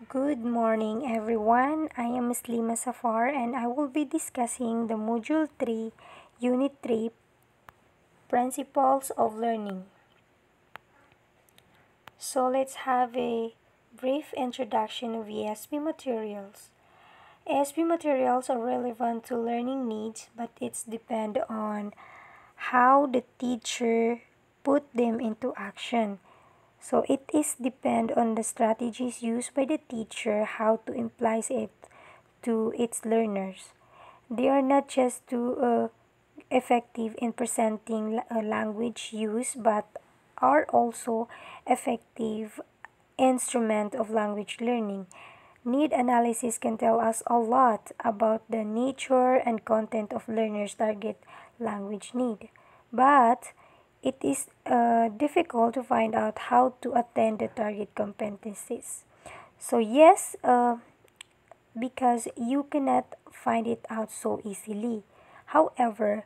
Good morning, everyone. I am Slima Safar and I will be discussing the Module 3, Unit 3, Principles of Learning. So let's have a brief introduction of ESP materials. ESP materials are relevant to learning needs, but it's depend on how the teacher put them into action. So it is depend on the strategies used by the teacher how to imply it to its learners. They are not just too effective in presenting language use but are also effective instrument of language learning. Need analysis can tell us a lot about the nature and content of learners' target language need. But it is difficult to find out how to attain the target competencies. So yes, because you cannot find it out so easily. However,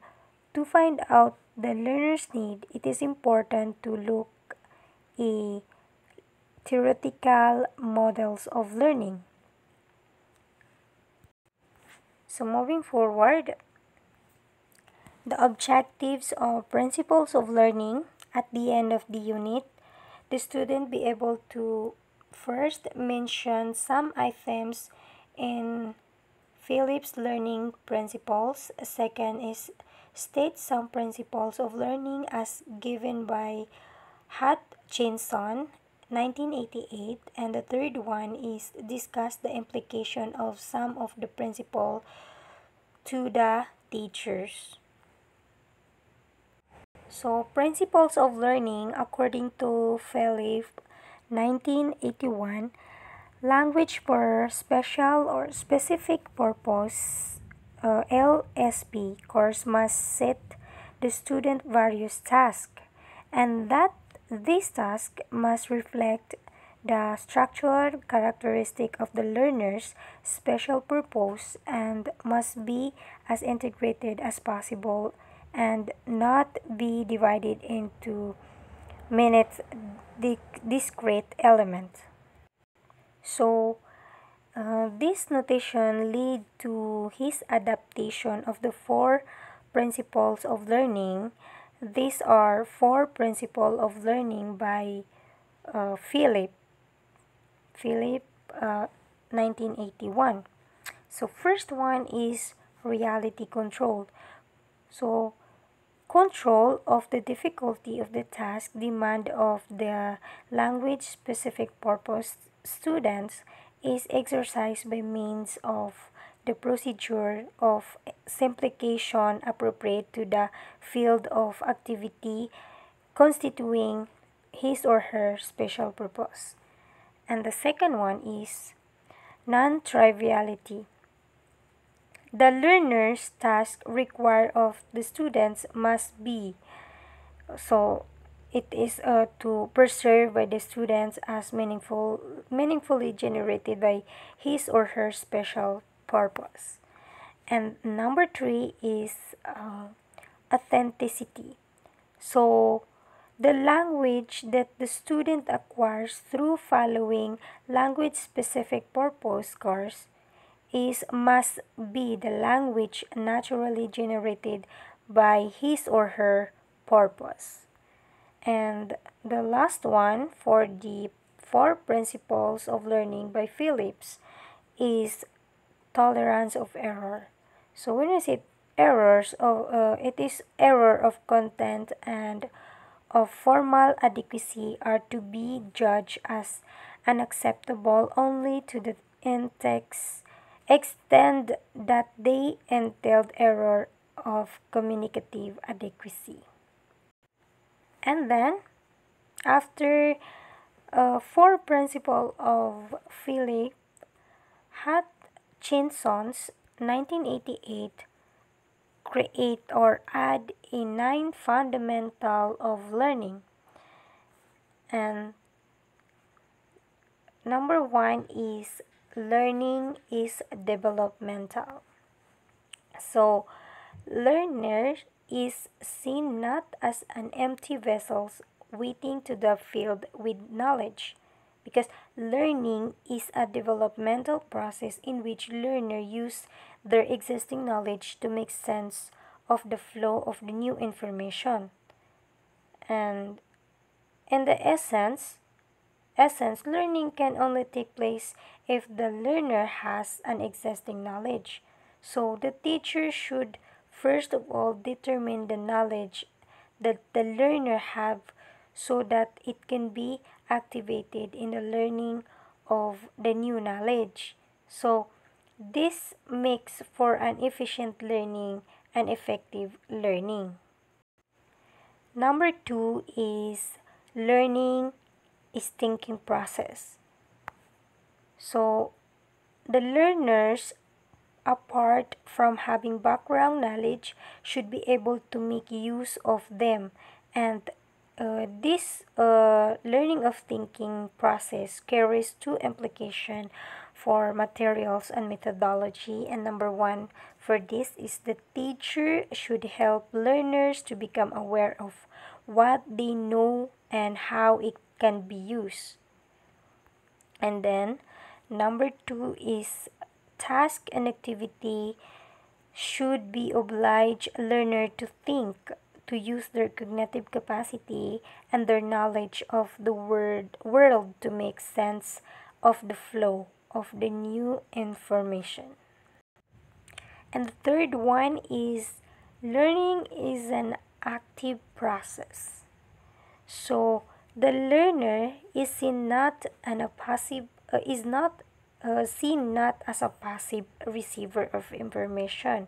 to find out the learner's need, it is important to look a theoretical models of learning. So moving forward, the objectives or principles of learning at the end of the unit, the student be able to first mention some items in Phillips learning principles. Second is state some principles of learning as given by Hutchinson 1988, and the third one is discuss the implication of some of the principle to the teachers. So principles of learning according to Philip 1981, language for special or specific purpose LSP course must set the student various tasks, and that this task must reflect the structural characteristic of the learner's special purpose and must be as integrated as possible and not be divided into minute discrete elements. So, this notation lead to his adaptation of the four principles of learning. These are four principles of learning by Philip Philip, 1981. So first one is reality control. So control of the difficulty of the task demand of the language specific purpose students is exercised by means of the procedure of simplification appropriate to the field of activity constituting his or her special purpose. And the second one is non-triviality. The learner's task required of the students must be so it is to preserve by the students as meaningfully generated by his or her special purpose. And number three is authenticity. So the language that the student acquires through following language specific purpose course is must be the language naturally generated by his or her purpose. And the last one for the four principles of learning by Phillips is tolerance of error. So when we say errors of it is error of content and of formal adequacy are to be judged as unacceptable only to the in-text extent that they entailed error of communicative adequacy. And then after four principle of Philip Hutchinson's 1988 create or add a nine fundamental of learning. And number one is learning is developmental. So learner is seen not as an empty vessel waiting to be filled with knowledge, because learning is a developmental process in which learners use their existing knowledge to make sense of the flow of the new information. And in the essence, learning can only take place if the learner has an existing knowledge. So the teacher should first of all determine the knowledge that the learner have so that it can be activated in the learning of the new knowledge. So this makes for an efficient learning and effective learning. Number two is learning is thinking process. So the learners, apart from having background knowledge, should be able to make use of them, and this learning of thinking process carries two implications for materials and methodology. And number one for this is the teacher should help learners to become aware of what they know and how it can be used. And then number two is task and activity should be oblige learner to think, to use their cognitive capacity and their knowledge of the world to make sense of the flow of the new information. And the third one is learning is an active process. So the learner is seen not an a passive is not seen not as a passive receiver of information,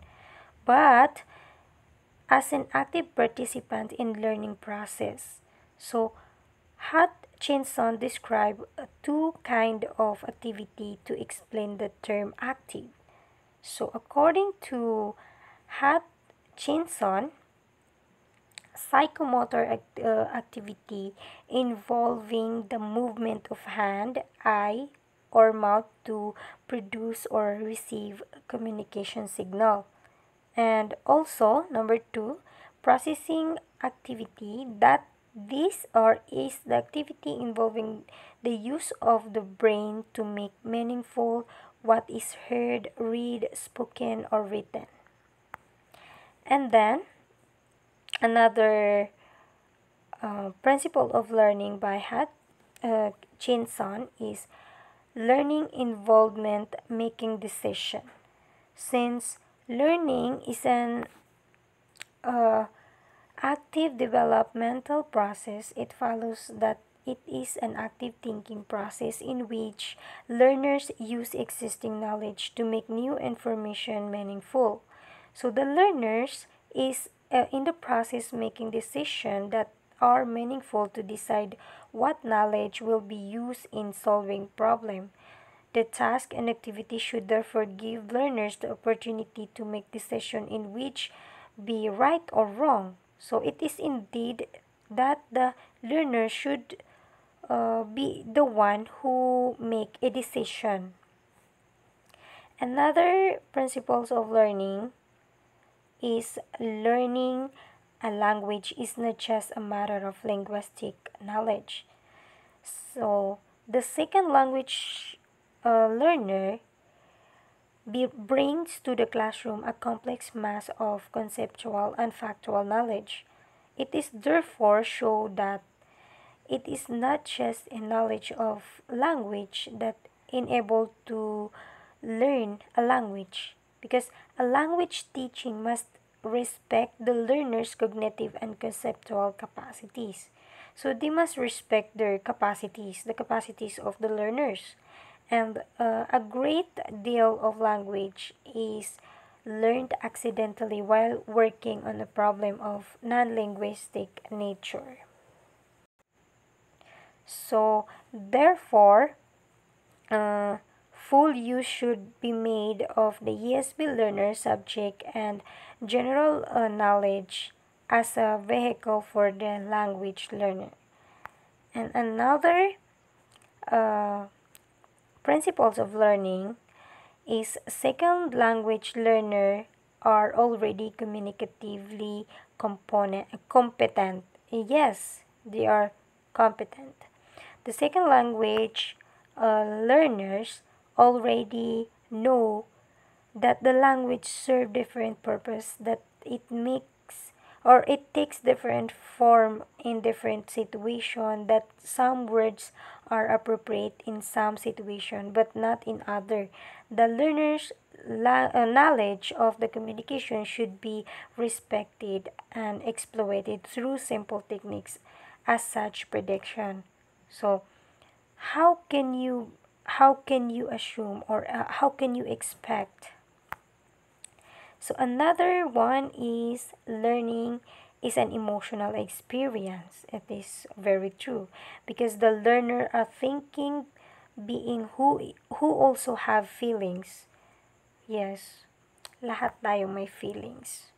but as an active participant in learning process. So Hutchinson described two kind of activity to explain the term active. So according to Hutchinson, psychomotor activity involving the movement of hand, eye, or mouth to produce or receive communication signal. And also, number two, processing activity, that this or is the activity involving the use of the brain to make meaningful what is heard, read, spoken, or written. And then another principle of learning by Hutchinson is learning involvement making decision. Since learning is an uh, active developmental process, it follows that it is an active thinking process in which learners use existing knowledge to make new information meaningful. So the learners is in the process making decisions that are meaningful to decide what knowledge will be used in solving problem. The task and activity should therefore give learners the opportunity to make decisions in which be right or wrong. So it is indeed that the learner should be the one who make a decision. Another principles of learning is learning a language is not just a matter of linguistic knowledge. So the second language learner brings to the classroom a complex mass of conceptual and factual knowledge. It is therefore shown that it is not just a knowledge of language that enabled to learn a language, because a language teaching must respect the learner's cognitive and conceptual capacities. So they must respect their capacities, the capacities of the learners. And a great deal of language is learned accidentally while working on a problem of non-linguistic nature. So, therefore, full use should be made of the ESB learner subject and general knowledge as a vehicle for the language learner. And another uh, principles of learning is second language learner are already communicatively competent. Yes, they are competent. The second language learners already know that the language serve different purpose, that it makes or it takes different form in different situation, that some words are appropriate in some situation but not in other. The learner's knowledge of the communication should be respected and exploited through simple techniques as such prediction. So how can you assume, or how can you expect? So another one is learning is an emotional experience. It is very true because the learner are thinking being who also have feelings. Yes, lahat tayo may feelings.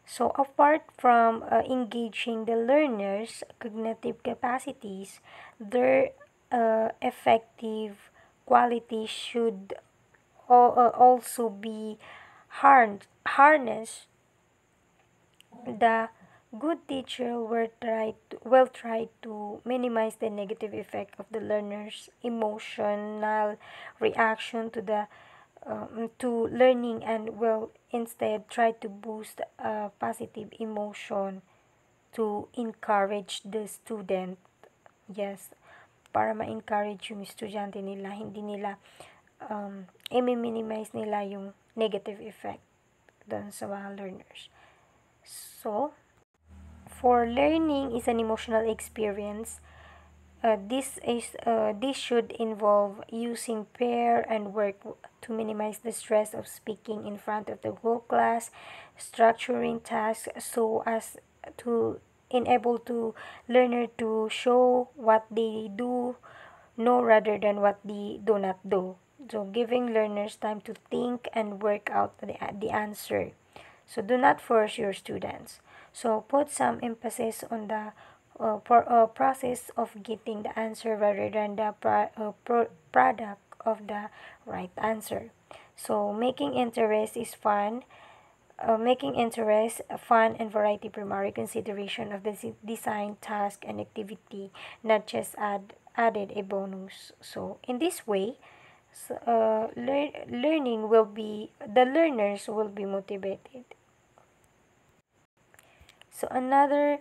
So apart from engaging the learner's cognitive capacities, their effective quality should also be harnessed. The good teacher will try to minimize the negative effect of the learner's emotional reaction to learning, and will instead try to boost a positive emotion to encourage the student. Yes, para ma-encourage yung estudyante nila, hindi nila i-minimize nila yung negative effect doon sa mga learners. So, for learning is an emotional experience. This should involve using pair and work to minimize the stress of speaking in front of the whole class, structuring tasks so as to enable to learner to show what they do know rather than what they do not do. So giving learners time to think and work out the answer. So do not force your students. So put some emphasis on the process of getting the answer rather than the product of the right answer. So making interest, fun, and variety primary consideration of the design, task, and activity, not just added a bonus. So in this way, learning will be the learners will be motivated. So another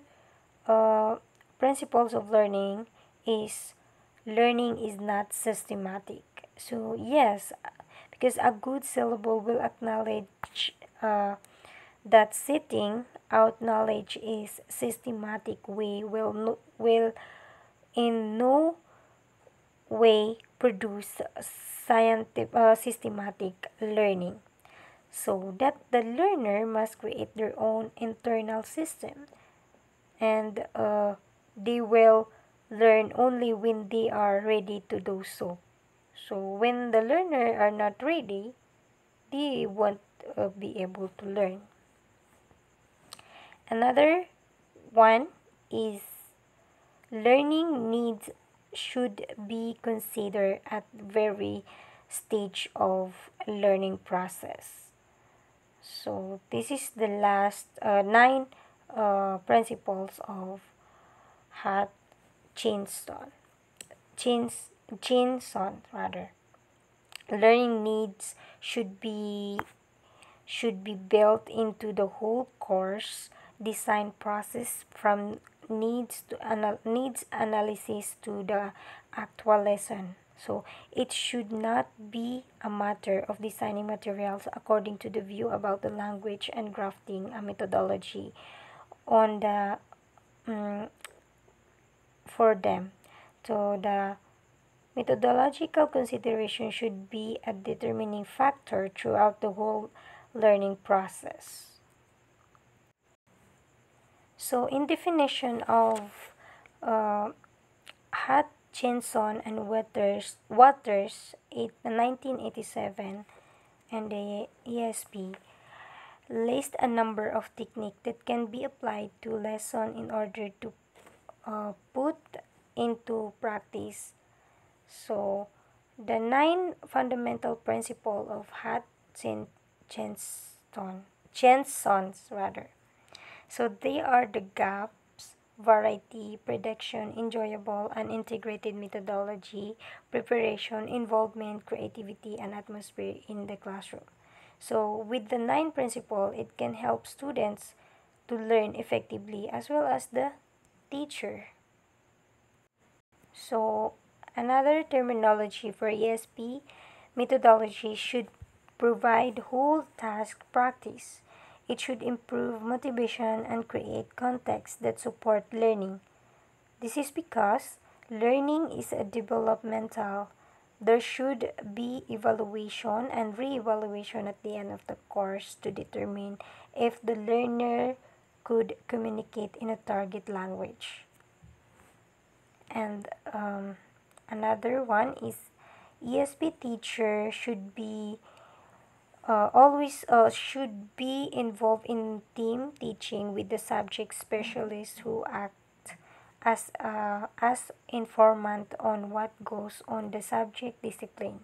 uh, principles of learning is learning is not systematic. So yes, because a good syllable will acknowledge that setting out knowledge is systematic way will in no way produce scientific systematic learning. So that the learner must create their own internal system, and they will learn only when they are ready to do so. So when the learner are not ready, they won't be able to learn. Another one is learning needs should be considered at very stage of learning process. So this is the last nine principles of Hat Chinson. Chinson rather. Learning needs should be built into the whole course design process, from needs analysis to the actual lesson. So it should not be a matter of designing materials according to the view about the language and crafting a methodology on the for them. So the methodological consideration should be a determining factor throughout the whole learning process. So, in definition of uh, Hutchinson and Waters 1987, and the ESP list a number of techniques that can be applied to lesson in order to put into practice. So, the nine fundamental principles of Hutchinson, Chansons rather. So they are the gaps, variety, prediction, enjoyable, and integrated methodology, preparation, involvement, creativity, and atmosphere in the classroom. So, with the 9 principle, it can help students to learn effectively as well as the teacher. So, another terminology for ESP methodology should provide whole task practice. It should improve motivation and create context that support learning. This is because learning is a developmental. There should be evaluation and re-evaluation at the end of the course to determine if the learner could communicate in a target language. And another one is ESP teacher should be always should be involved in team teaching with the subject specialist who act as informant on what goes on the subject discipline.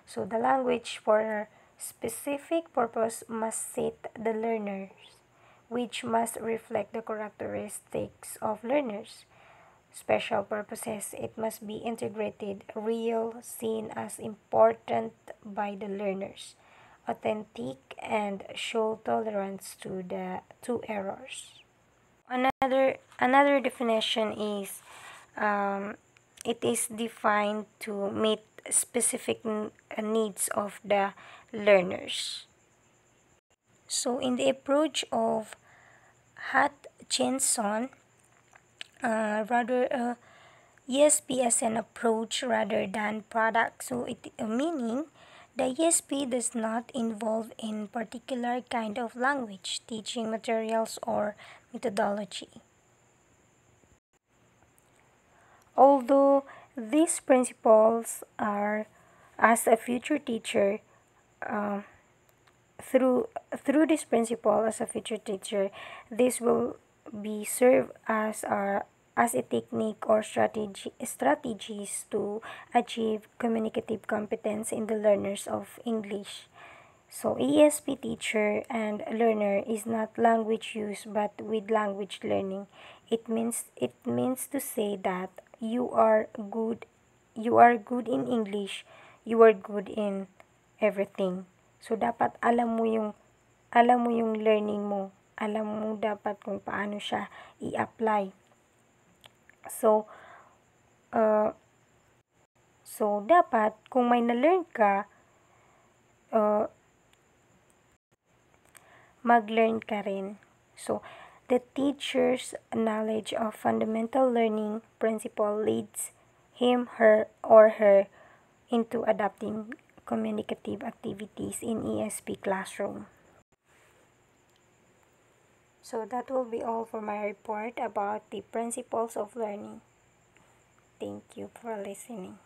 So the language for specific purpose must suit the learners, which must reflect the characteristics of learners. Special purposes, it must be integrated, real, seen as important by the learners, authentic, and show tolerance to errors. Another definition is it is defined to meet specific needs of the learners. So in the approach of Hutchinson, rather ESP as an approach rather than product. So it meaning the ESP does not involve in particular kind of language, teaching materials, or methodology. Although these principles are, as a future teacher, uh, through this principle as a future teacher, this will be serve as a technique or strategies to achieve communicative competence in the learners of English. So ESP teacher and learner is not language use but with language learning. It means to say that you are good in English, you are good in everything. So dapat alam mo yung learning mo. Alam mo dapat kung paano siya i-apply. So uh, so dapat kung may na-learn ka, uh, mag-learn ka rin. So, the teacher's knowledge of fundamental learning principle leads him, her, or her into adapting communicative activities in ESP classroom. So that will be all for my report about the principles of learning. Thank you for listening.